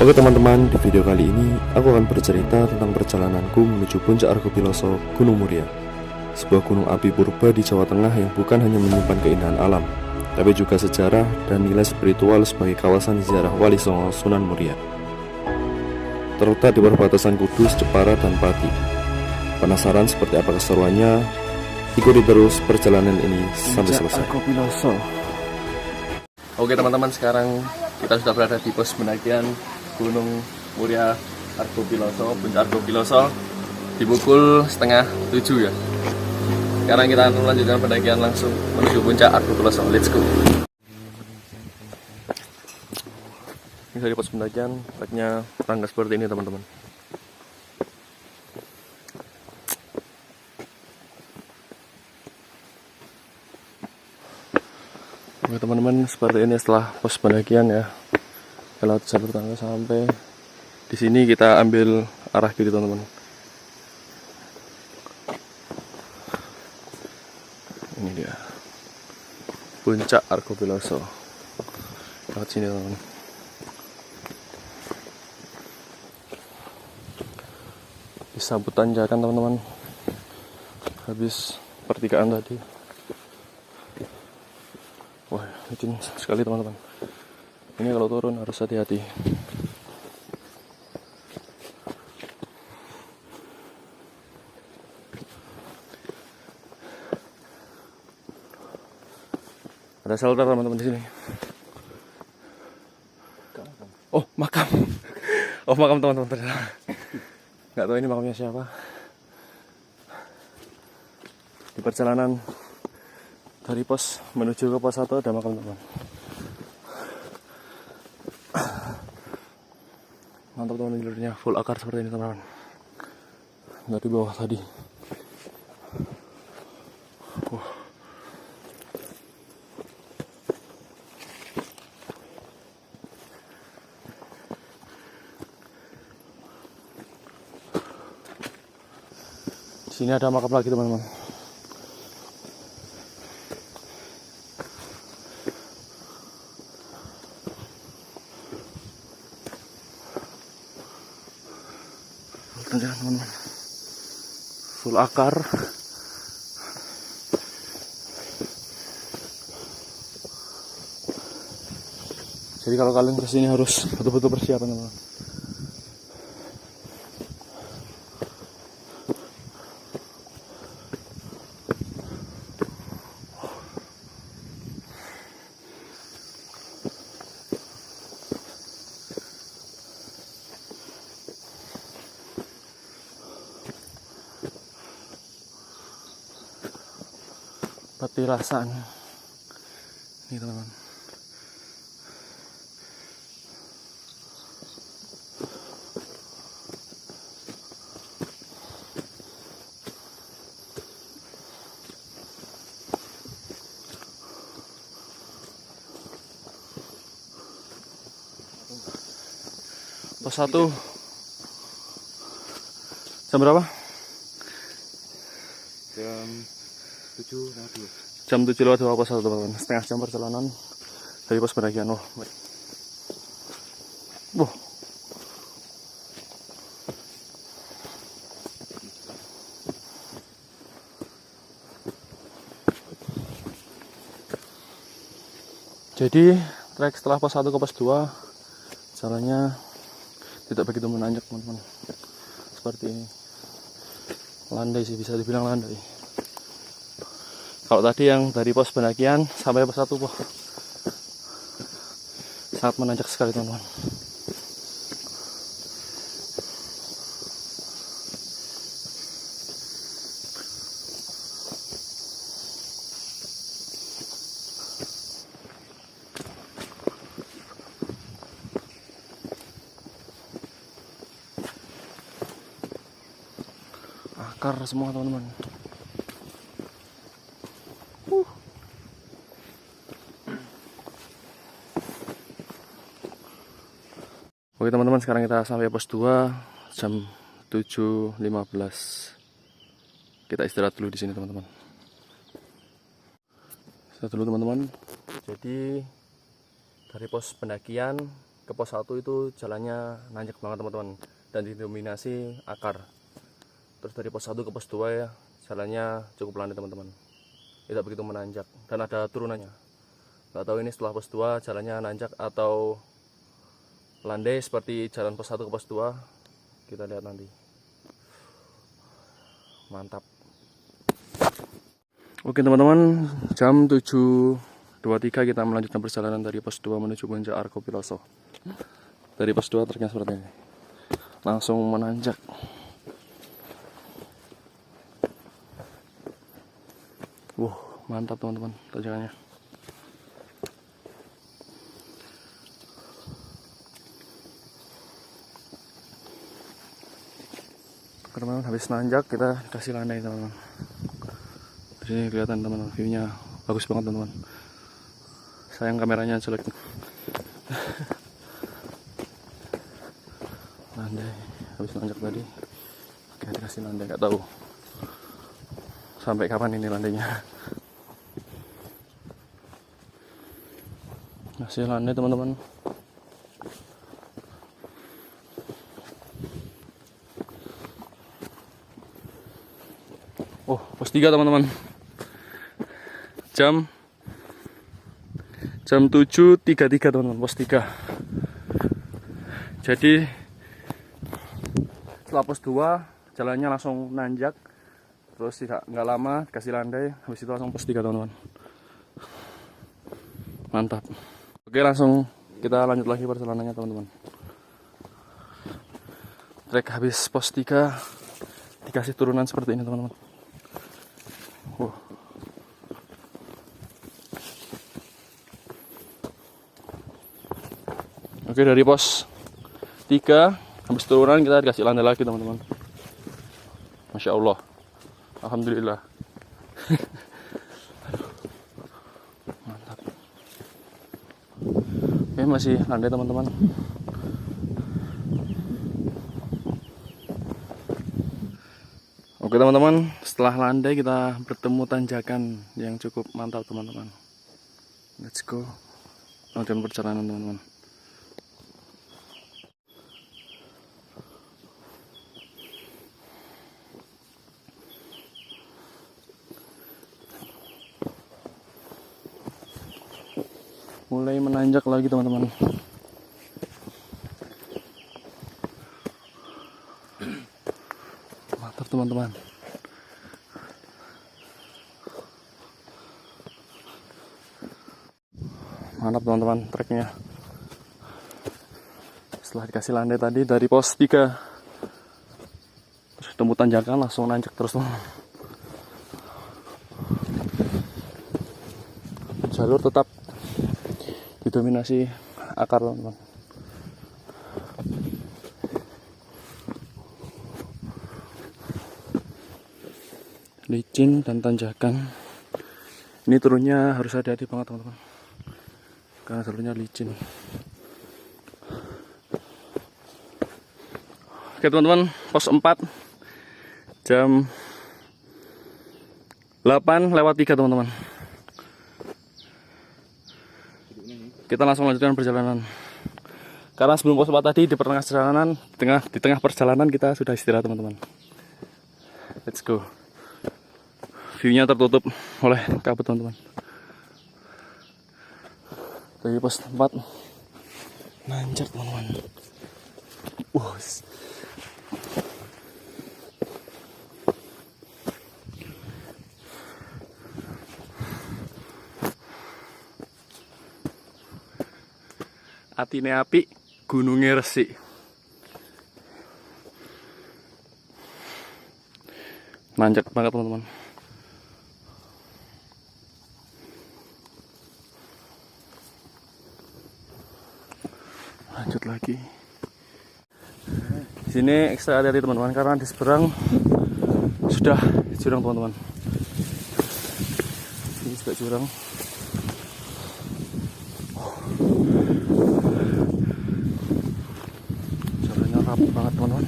Oke teman-teman, di video kali ini aku akan bercerita tentang perjalananku menuju puncak Argopiloso, Gunung Muria. Sebuah gunung api purba di Jawa Tengah yang bukan hanya menyimpan keindahan alam, tapi juga sejarah dan nilai spiritual sebagai kawasan ziarah Wali Songo Sunan Muria. Terletak di perbatasan Kudus, Jepara, dan Pati. Penasaran seperti apa keseruannya? Ikuti terus perjalanan ini sampai selesai. Argopiloso. Oke teman-teman, sekarang kita sudah berada di pos pendakian Gunung Muria Argopiloso, puncak Argopiloso di pukul 6:30 ya. Sekarang kita akan melanjutkan pendakian langsung menuju puncak Argopiloso. Let's go. Ini dari pos pendakian, treknya tangga seperti ini teman-teman. Oke teman-teman, seperti ini setelah pos pendakian ya. Lewat jalur tangga sampai di sini, kita ambil arah kiri teman-teman. Ini dia puncak Argopiloso. Lewat sini teman-teman. Disambut tanjakan teman-teman. Habis pertigaan tadi. Wah, licin sekali teman-teman. Ini kalau turun harus hati-hati. Ada shelter teman-teman di sini. Oh, makam. Oh, makam teman-teman. Nggak tahu ini makamnya siapa. Di perjalanan dari pos menuju ke pos 1 ada makam teman. Mantap teman, jalurnya full akar seperti ini teman-teman. Dari bawah tadi. Di sini ada makam lagi teman-teman. Teman-teman, full akar. Jadi kalau kalian kesini harus betul-betul persiapan teman-teman. Petilasan ini teman-teman. Pos 1 jam berapa? Jam 7 lewat 2 pos 1 teman-teman. Setengah jam perjalanan dari pos pendakian. Jadi trek setelah pos 1 ke pos 2 jalannya tidak begitu menanjak teman-teman. Seperti ini. Landai sih, bisa dibilang landai. Kalau tadi yang dari pos pendakian sampai pos 1 sangat menanjak sekali teman-teman. Akar semua teman-teman. Oke teman-teman, sekarang kita sampai pos 2 jam 7.15. Kita istirahat dulu di sini teman-teman. Istirahat dulu teman-teman. Jadi dari pos pendakian ke pos 1 itu jalannya nanjak banget teman-teman, dan didominasi akar. Terus dari pos 1 ke pos 2 ya jalannya cukup landai teman-teman, tidak begitu menanjak dan ada turunannya. Nggak tahu ini setelah pos 2 jalannya nanjak atau landai seperti jalan pos 1 ke pos 2, kita lihat nanti. Mantap. Oke teman-teman, jam 7.23 kita melanjutkan perjalanan dari pos 2 menuju Puncak Argopiloso. Dari pos 2 truknya seperti ini, langsung menanjak. Mantap teman-teman tanjakannya. Teman-teman habis nanjak kita kasih landai teman-teman. Di sini kelihatan teman-teman, view-nya bagus banget teman-teman. Sayang kameranya jelek. Landai habis nanjak tadi. Oke, dikasih landai, nggak tahu sampai kapan ini landainya. Kasih landai teman-teman. Oh, pos 3 teman-teman. Jam 7.33 teman-teman, pos 3. Jadi setelah pos 2 jalannya langsung nanjak, terus nggak lama kasih landai, habis itu langsung pos 3 teman-teman. Mantap. Oke, langsung kita lanjut lagi perjalanannya teman-teman. Trek habis pos 3 dikasih turunan seperti ini teman-teman. Oke, dari pos 3 habis turunan kita dikasih landai lagi teman-teman. Masya Allah, alhamdulillah. Mantap. Oke, masih landai teman-teman. Oke teman-teman, setelah landai kita bertemu tanjakan yang cukup mantap teman-teman. Let's go, lanjutkan perjalanan teman-teman. Mulai menanjak lagi teman-teman. Mantap teman-teman. Mantap teman-teman treknya. Setelah dikasih landai tadi dari pos 3 terus temu tanjakan langsung nanjak terus teman-teman. Jalur tetap didominasi akar teman-teman. Licin dan tanjakan. Ini turunnya harus hati-hati banget teman-teman, karena jalurnya licin. Oke teman-teman, pos 4 jam 8:03 teman-teman. Kita langsung lanjutkan perjalanan. Karena sebelum pos 4 tadi di tengah perjalanan kita sudah istirahat teman-teman. Let's go. View-nya tertutup oleh kabut teman-teman. Dari pos 4 nanjak teman-teman. Atine api, gunungnya resik. Nanjak banget teman-teman. Lanjut lagi. Di sini ekstra hati-hati teman-teman, karena di seberang sudah jurang teman-teman. Ini juga jurang. Jalannya rapuh banget teman-teman.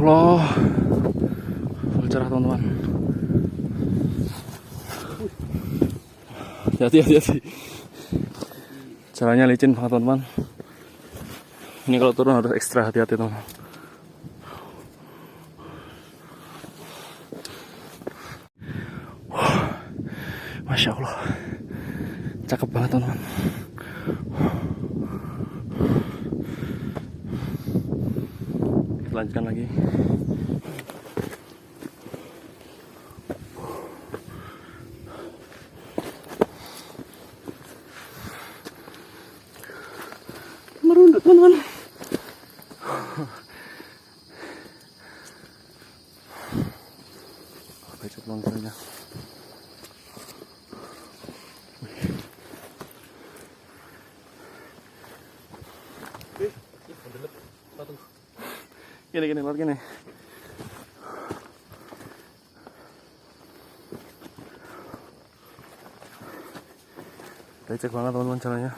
Allah, cerah teman-teman. Hati-hati. Jalannya licin banget teman-teman. Ini kalau turun harus ekstra hati-hati teman-teman. Masya Allah, cakep banget teman-teman. Kita lanjutkan lagi. Merunduk teman-teman. Becek longsornya. Gini, lewat gini. Becek banget teman-teman jalannya.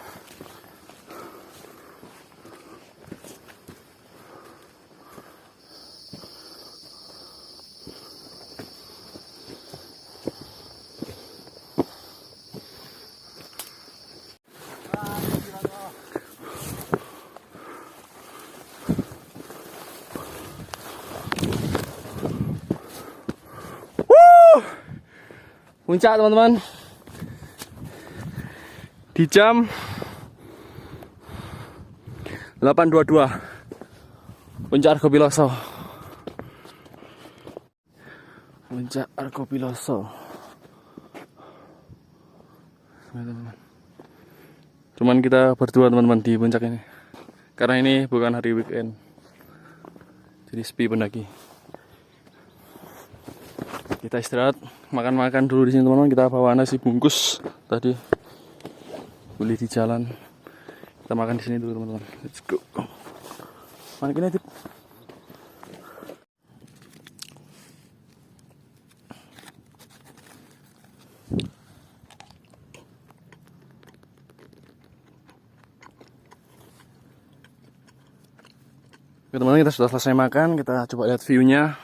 Puncak teman-teman di jam 8.22 Puncak Argo Piloso. Puncak Argo Piloso teman-teman. Cuman kita berdua teman-teman di puncak ini karena ini bukan hari weekend, jadi sepi pendaki. Kita istirahat, makan-makan dulu di sini teman-teman. Kita bawa nasi bungkus tadi beli di jalan. Kita makan di sini dulu teman-teman. Let's go. Mana kini tip? Oke teman-teman, kita sudah selesai makan. Kita coba lihat view-nya.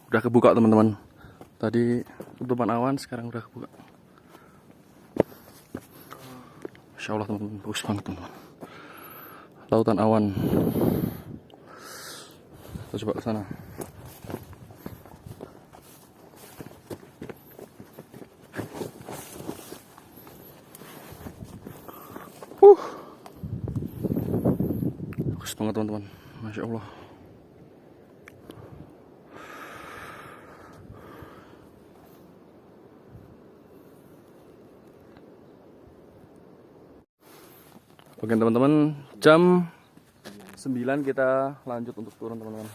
Udah kebuka teman-teman. Tadi tutupan awan, sekarang udah kebuka. Masya Allah teman-teman, bagus banget teman-teman. Lautan awan. Kita coba ke sana. Bagus banget teman-teman, Masya Allah. Oke teman-teman, jam 9 kita lanjut untuk turun teman-teman.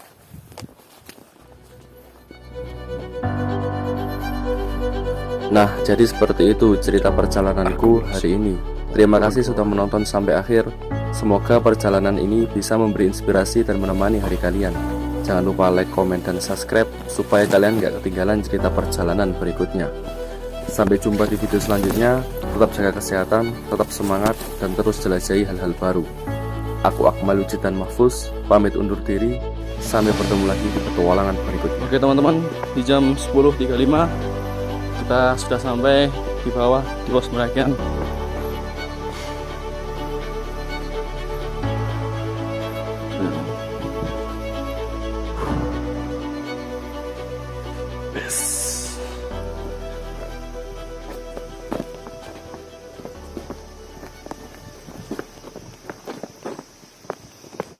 Nah, jadi seperti itu cerita perjalananku hari ini. Terima kasih sudah menonton sampai akhir. Semoga perjalanan ini bisa memberi inspirasi dan menemani hari kalian. Jangan lupa like, komen, dan subscribe supaya kalian gak ketinggalan cerita perjalanan berikutnya. Sampai jumpa di video selanjutnya. Tetap jaga kesehatan, tetap semangat, dan terus jelajahi hal-hal baru. Aku Akmal Ujidan Mahfuz, pamit undur diri. Sampai bertemu lagi di petualangan berikutnya. Oke teman-teman, di jam 10.35 kita sudah sampai di bawah di pos pendakian.